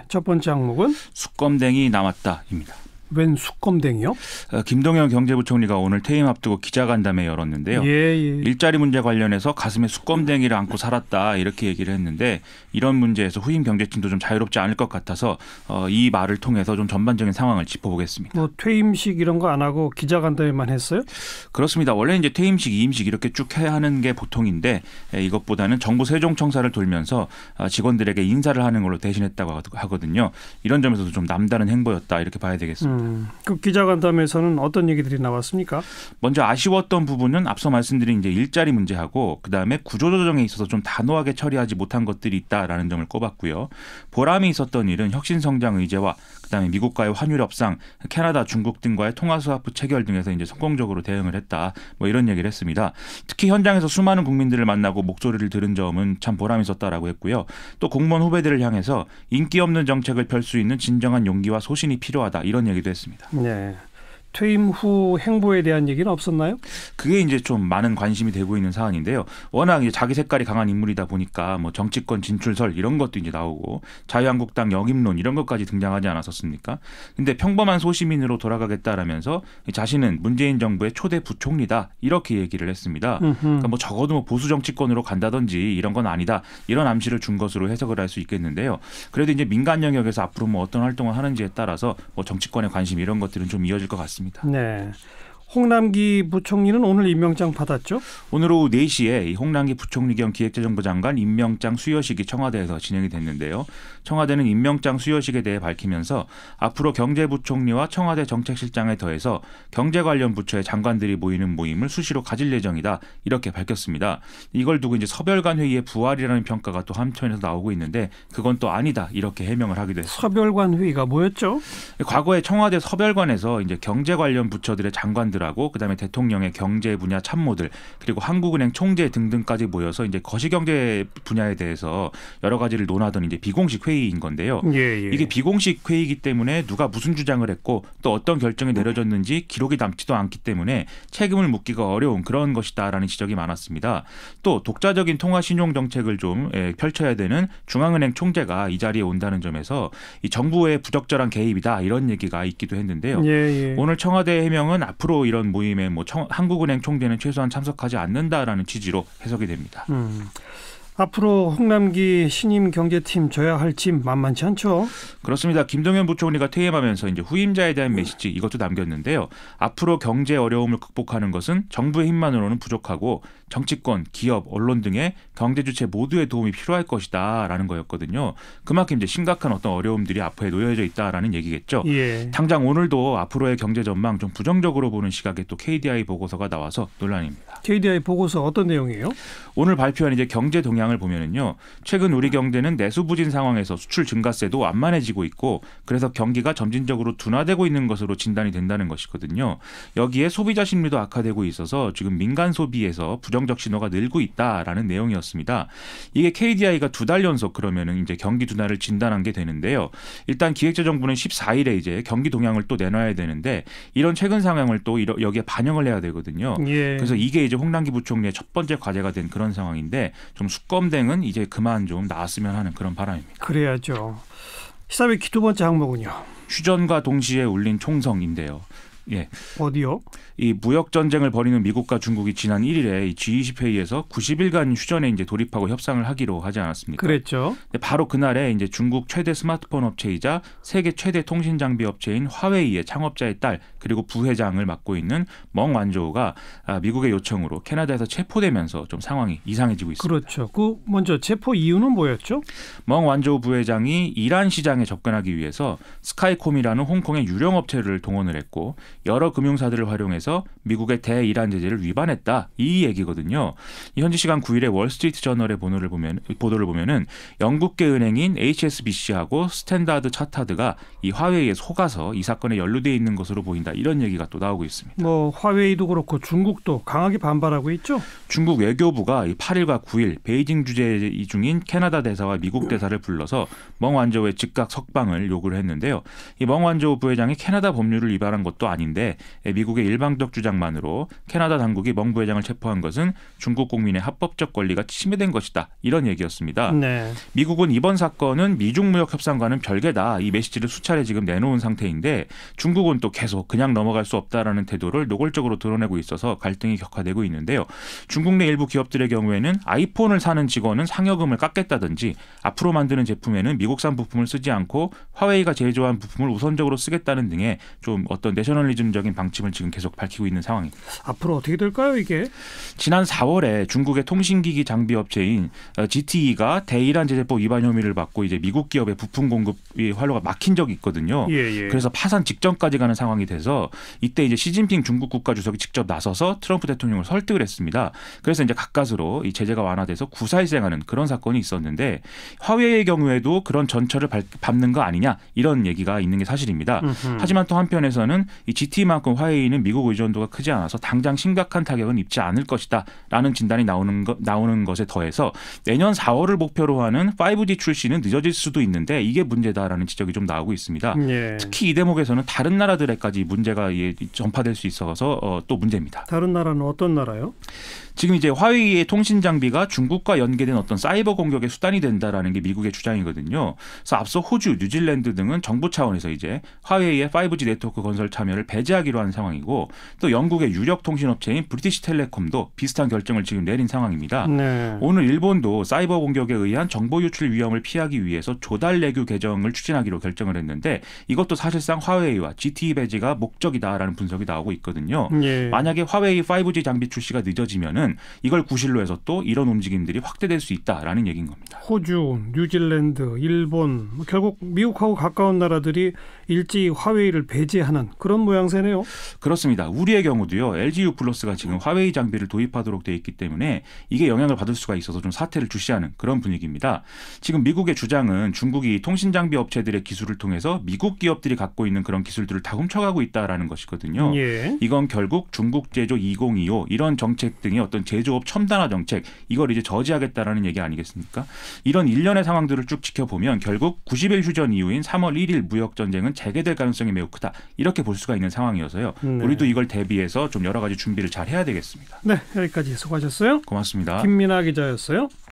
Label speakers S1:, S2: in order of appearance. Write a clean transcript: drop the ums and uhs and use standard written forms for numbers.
S1: 첫 번째 항목은
S2: 수검댕이 남았다입니다.
S1: 웬 수검댕이요?
S2: 김동연 경제부총리가 오늘 퇴임 앞두고 기자간담회 열었는데요.
S1: 예.
S2: 일자리 문제 관련해서 가슴에 수검댕이를 안고 살았다 이렇게 얘기를 했는데 이런 문제에서 후임 경제진도 좀 자유롭지 않을 것 같아서 이 말을 통해서 좀 전반적인 상황을 짚어보겠습니다.
S1: 뭐 퇴임식 이런 거 안 하고 기자간담회만 했어요?
S2: 그렇습니다. 원래 이제 퇴임식, 이임식 이렇게 쭉 해야 하는 게 보통인데 이것보다는 정부 세종청사를 돌면서 직원들에게 인사를 하는 걸로 대신했다고 하거든요. 이런 점에서도 좀 남다른 행보였다 이렇게 봐야 되겠습니다.
S1: 그 기자간담회에서는 어떤 얘기들이 나왔습니까?
S2: 먼저 아쉬웠던 부분은 앞서 말씀드린 이제 일자리 문제하고 그다음에 구조조정에 있어서 좀 단호하게 처리하지 못한 것들이 있다라는 점을 꼽았고요. 보람이 있었던 일은 혁신성장 의제와 그다음에 미국과의 환율 협상, 캐나다, 중국 등과의 통화수합부 체결 등에서 이제 성공적으로 대응을 했다. 뭐 이런 얘기를 했습니다. 특히 현장에서 수많은 국민들을 만나고 목소리를 들은 점은 참 보람이 있었다라고 했고요. 또 공무원 후배들을 향해서 인기 없는 정책을 펼 수 있는 진정한 용기와 소신이 필요하다 이런 얘기도 했습니다.
S1: 네. 퇴임 후 행보에 대한 얘기는 없었나요?
S2: 그게 이제 좀 많은 관심이 되고 있는 사안인데요. 워낙 이제 자기 색깔이 강한 인물이다 보니까 뭐 정치권 진출설 이런 것도 이제 나오고 자유한국당 역임론 이런 것까지 등장하지 않았었습니까? 근데 평범한 소시민으로 돌아가겠다라면서 자신은 문재인 정부의 초대 부총리다 이렇게 얘기를 했습니다. 그러니까 뭐 적어도 뭐 보수 정치권으로 간다든지 이런 건 아니다 이런 암시를 준 것으로 해석을 할 수 있겠는데요. 그래도 이제 민간 영역에서 앞으로 뭐 어떤 활동을 하는지에 따라서 뭐 정치권의 관심 이런 것들은 좀 이어질 것 같습니다.
S1: 네. 홍남기 부총리는 오늘 임명장 받았죠?
S2: 오늘 오후 4시에 홍남기 부총리 겸 기획재정부 장관 임명장 수여식이 청와대에서 진행이 됐는데요. 청와대는 임명장 수여식에 대해 밝히면서 앞으로 경제부총리와 청와대 정책실장에 더해서 경제 관련 부처의 장관들이 모이는 모임을 수시로 가질 예정이다 이렇게 밝혔습니다. 이걸 두고 이제 서별관 회의의 부활이라는 평가가 또 한편에서 나오고 있는데 그건 또 아니다 이렇게 해명을 하기도 했습니다.
S1: 서별관 회의가 뭐였죠?
S2: 과거에 청와대 서별관에서 이제 경제 관련 부처들의 장관들하고 그다음에 대통령의 경제 분야 참모들 그리고 한국은행 총재 등등까지 모여서 이제 거시경제 분야에 대해서 여러 가지를 논하던 이제 비공식 회의인 건데요.
S1: 예.
S2: 이게 비공식 회의이기 때문에 누가 무슨 주장을 했고 또 어떤 결정이 내려졌는지 기록이 남지도 않기 때문에 책임을 묻기가 어려운 그런 것이다라는 지적이 많았습니다. 또 독자적인 통화 신용 정책을 좀 펼쳐야 되는 중앙은행 총재가 이 자리에 온다는 점에서 이 정부의 부적절한 개입이다 이런 얘기가 있기도 했는데요.
S1: 예.
S2: 오늘 청와대 해명은 앞으로 이런 모임에 뭐 한국은행 총재는 최소한 참석하지 않는다라는 취지로 해석이 됩니다.
S1: 앞으로 홍남기 신임 경제팀 져야 할 짐 만만치 않죠?
S2: 그렇습니다. 김동연 부총리가 퇴임하면서 이제 후임자에 대한 메시지 이것도 남겼는데요. 앞으로 경제 어려움을 극복하는 것은 정부의 힘만으로는 부족하고 정치권, 기업, 언론 등의 경제 주체 모두의 도움이 필요할 것이다라는 거였거든요. 그만큼 이제 심각한 어떤 어려움들이 앞에 놓여져 있다라는 얘기겠죠.
S1: 예.
S2: 당장 오늘도 앞으로의 경제 전망 좀 부정적으로 보는 시각에 또 KDI 보고서가 나와서 논란입니다.
S1: KDI 보고서 어떤 내용이에요?
S2: 오늘 발표한 이제 경제 동향을 보면은요. 최근 우리 경제는 내수 부진 상황에서 수출 증가세도 완만해지고 있고 그래서 경기가 점진적으로 둔화되고 있는 것으로 진단이 된다는 것이거든요. 여기에 소비자 심리도 악화되고 있어서 지금 민간 소비에서 부정적 신호가 늘고 있다라는 내용이었습니다. 이게 KDI가 2달 연속 그러면은 이제 경기 둔화를 진단한 게 되는데요. 일단 기획재정부는 14일에 이제 경기 동향을 또 내놔야 되는데 이런 최근 상황을 또 여기에 반영을 해야 되거든요.
S1: 예.
S2: 그래서 이게 이제 홍남기 부총리의 첫 번째 과제가 된 그런 상황인데 좀 수검댕은 이제 그만 좀 나왔으면 하는 그런 바람입니다.
S1: 그래야죠. 시사회기 두 번째 항목은요.
S2: 휴전과 동시에 울린 총성인데요. 예.
S1: 어디요?
S2: 이 무역 전쟁을 벌이는 미국과 중국이 지난 1일에 이 G20 회의에서 90일간 휴전에 이제 돌입하고 협상을 하기로 하지 않았습니까?
S1: 그랬죠.
S2: 바로 그날에 이제 중국 최대 스마트폰 업체이자 세계 최대 통신 장비 업체인 화웨이의 창업자의 딸 그리고 부회장을 맡고 있는 멍 완조우가 미국의 요청으로 캐나다에서 체포되면서 좀 상황이 이상해지고 있습니다.
S1: 그렇죠. 그 먼저 체포 이유는 뭐였죠?
S2: 멍 완조우 부회장이 이란 시장에 접근하기 위해서 스카이콤이라는 홍콩의 유령 업체를 동원을 했고 여러 금융사들을 활용해서 미국의 대이란 제재를 위반했다 이 얘기거든요. 현지 시간 9일에 월스트리트 저널의 보도를 보면은 영국계 은행인 HSBC하고 스탠다드 차타드가 이 화웨이에 속아서 이 사건에 연루돼 있는 것으로 보인다 이런 얘기가 또 나오고 있습니다.
S1: 뭐 화웨이도 그렇고 중국도 강하게 반발하고 있죠.
S2: 중국 외교부가 8일과 9일 베이징 주재 중인 캐나다 대사와 미국 대사를 불러서 멍 완조우의 즉각 석방을 요구를 했는데요. 이 멍 완조우 부회장이 캐나다 법률을 위반한 것도 아닌데 사건인데 미국의 일방적 주장만으로 캐나다 당국이 멍 부회장을 체포한 것은 중국 국민의 합법적 권리가 침해된 것이다. 이런 얘기였습니다.
S1: 네.
S2: 미국은 이번 사건은 미중 무역 협상과는 별개다. 이 메시지를 수차례 지금 내놓은 상태인데 중국은 또 계속 그냥 넘어갈 수 없다라는 태도를 노골적으로 드러내고 있어서 갈등이 격화되고 있는데요. 중국 내 일부 기업들의 경우에는 아이폰을 사는 직원은 상여금을 깎겠다든지 앞으로 만드는 제품에는 미국산 부품을 쓰지 않고 화웨이가 제조한 부품을 우선적으로 쓰겠다는 등의 좀 어떤 내셔널리즘적인 방침을 지금 계속 밝히고 있는 상황입니다.
S1: 앞으로 어떻게 될까요, 이게?
S2: 지난 4월에 중국의 통신기기 장비 업체인 GTE가 대이란 제재법 위반 혐의를 받고 이제 미국 기업의 부품 공급이 활로가 막힌 적이 있거든요.
S1: 예.
S2: 그래서 파산 직전까지 가는 상황이 돼서 이때 이제 시진핑 중국 국가주석이 직접 나서서 트럼프 대통령을 설득을 했습니다. 그래서 이제 가까스로 이 제재가 완화돼서 구사일생하는 그런 사건이 있었는데 화웨이의 경우에도 그런 전철을 밟는 거 아니냐 이런 얘기가 있는 게 사실입니다. 하지만 또 한편에서는 이 GT만큼 화웨이는 미국 의존도가 크지 않아서 당장 심각한 타격은 입지 않을 것이다라는 진단이 나오는 것에 더해서 내년 4월을 목표로 하는 5G 출시는 늦어질 수도 있는데 이게 문제다라는 지적이 좀 나오고 있습니다.
S1: 예.
S2: 특히 이 대목에서는 다른 나라들에까지 문제가 전파될 수 있어서 또 문제입니다.
S1: 다른 나라는 어떤 나라요?
S2: 지금 이제 화웨이의 통신 장비가 중국과 연계된 어떤 사이버 공격의 수단이 된다라는 게 미국의 주장이거든요. 그래서 앞서 호주, 뉴질랜드 등은 정부 차원에서 이제 화웨이의 5G 네트워크 건설 참여를 배제하기로 한 상황이고 또 영국의 유력 통신업체인 브리티시 텔레콤도 비슷한 결정을 지금 내린 상황입니다.
S1: 네.
S2: 오늘 일본도 사이버 공격에 의한 정보 유출 위험을 피하기 위해서 조달 내규 개정을 추진하기로 결정을 했는데 이것도 사실상 화웨이와 GT 배제가 목적이다라는 분석이 나오고 있거든요.
S1: 예.
S2: 만약에 화웨이 5G 장비 출시가 늦어지면은 이걸 구실로 해서 또 이런 움직임들이 확대될 수 있다라는 얘기인 겁니다.
S1: 호주, 뉴질랜드, 일본, 결국 미국하고 가까운 나라들이 일찍 화웨이를 배제하는 그런 모양새네요.
S2: 그렇습니다. 우리의 경우도요. LGU 플러스가 지금 화웨이 장비를 도입하도록 돼 있기 때문에 이게 영향을 받을 수가 있어서 좀 사태를 주시하는 그런 분위기입니다. 지금 미국의 주장은 중국이 통신 장비 업체들의 기술을 통해서 미국 기업들이 갖고 있는 그런 기술들을 다 훔쳐가고 있다라는 것이거든요.
S1: 예.
S2: 이건 결국 중국 제조 2025 이런 정책 등의 어떤 제조업 첨단화 정책 이걸 이제 저지하겠다라는 얘기 아니겠습니까? 이런 일련의 상황들을 쭉 지켜보면 결국 90일 휴전 이후인 3월 1일 무역 전쟁은 재개될 가능성이 매우 크다. 이렇게 볼 수가 있는 상황이어서요.
S1: 네.
S2: 우리도 이걸 대비해서 좀 여러 가지 준비를 잘 해야 되겠습니다.
S1: 네, 여기까지 수고하셨어요.
S2: 고맙습니다.
S1: 김민아 기자였어요.